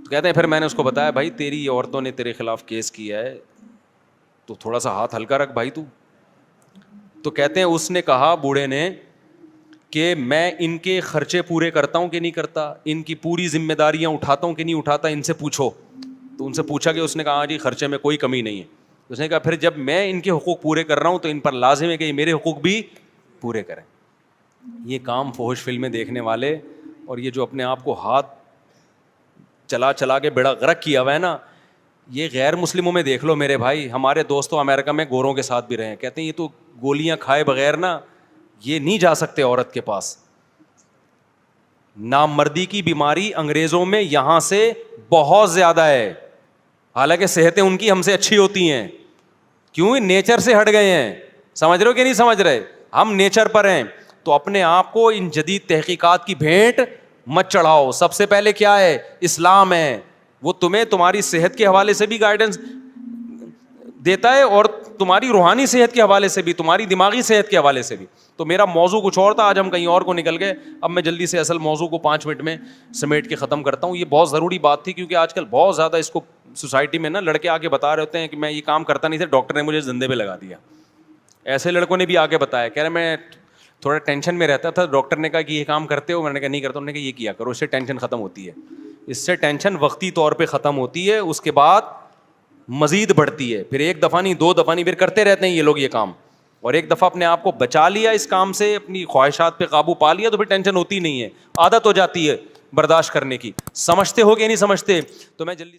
تو کہتے ہیں پھر میں نے اس کو بتایا بھائی تیری عورتوں نے تیرے خلاف کیس کیا ہے تو تھوڑا سا ہاتھ ہلکا رکھ بھائی تو. تو کہتے ہیں اس نے کہا بوڑھے نے کہ میں ان کے خرچے پورے کرتا ہوں کہ نہیں کرتا, ان کی پوری ذمہ داریاں اٹھاتا ہوں کہ نہیں اٹھاتا, ان سے پوچھو. تو ان سے پوچھا کہ اس نے کہا ہاں جی خرچے میں کوئی کمی نہیں ہے. اس نے کہا پھر جب میں ان کے حقوق پورے کر رہا ہوں تو ان پر لازم ہے کہ یہ میرے حقوق بھی پورے کریں. یہ کام فحش فلمیں دیکھنے والے اور یہ جو اپنے آپ کو ہاتھ چلا چلا کے بیڑا غرق کیا ہوا ہے نا, یہ غیر مسلموں میں دیکھ لو میرے بھائی. ہمارے دوستوں امریکہ میں گوروں کے ساتھ بھی رہے ہیں, کہتے ہیں یہ تو گولیاں کھائے بغیر نا یہ نہیں جا سکتے عورت کے پاس. نامردی کی بیماری انگریزوں میں یہاں سے بہت زیادہ ہے, حالانکہ صحتیں ان کی ہم سے اچھی ہوتی ہیں. کیوں؟ نیچر سے ہٹ گئے ہیں. سمجھ رہے ہو کہ نہیں سمجھ رہے؟ ہم نیچر پر ہیں. تو اپنے آپ کو ان جدید تحقیقات کی بھینٹ مت چڑھاؤ. سب سے پہلے کیا ہے؟ اسلام ہے. وہ تمہیں تمہاری صحت کے حوالے سے بھی گائیڈنس دیتا ہے اور تمہاری روحانی صحت کے حوالے سے بھی, تمہاری دماغی صحت کے حوالے سے بھی. تو میرا موضوع کچھ اور تھا, آج ہم کہیں اور کو نکل گئے. اب میں جلدی سے اصل موضوع کو 5 منٹ میں سمیٹ کے ختم کرتا ہوں. یہ بہت ضروری بات تھی کیونکہ آج کل بہت زیادہ اس کو سوسائٹی میں نا لڑکے آ کے بتا رہے ہوتے ہیں کہ میں یہ کام کرتا نہیں تھا, ڈاکٹر نے مجھے زندے پہ لگا دیا. ایسے لڑکوں نے بھی آ کے بتایا, کہہ رہے میں تھوڑا ٹینشن میں رہتا تھا, ڈاکٹر نے کہا کہ یہ کام کرتے ہو, میں نے کہا نہیں کرتا. انہوں نے کہا یہ کیا کرو, اس سے ٹینشن ختم ہوتی ہے. اس سے ٹینشن وقتی طور پہ ختم ہوتی ہے, اس کے بعد مزید بڑھتی ہے. پھر 1 دفعہ نہیں 2 دفعہ نہیں, پھر کرتے رہتے ہیں یہ لوگ یہ کام. اور ایک دفعہ اپنے آپ کو بچا لیا اس کام سے, اپنی خواہشات پہ قابو پا لیا, تو پھر ٹینشن ہوتی نہیں ہے, عادت ہو جاتی ہے برداشت کرنے کی. سمجھتے ہو کہ نہیں سمجھتے؟ تو میں جلدی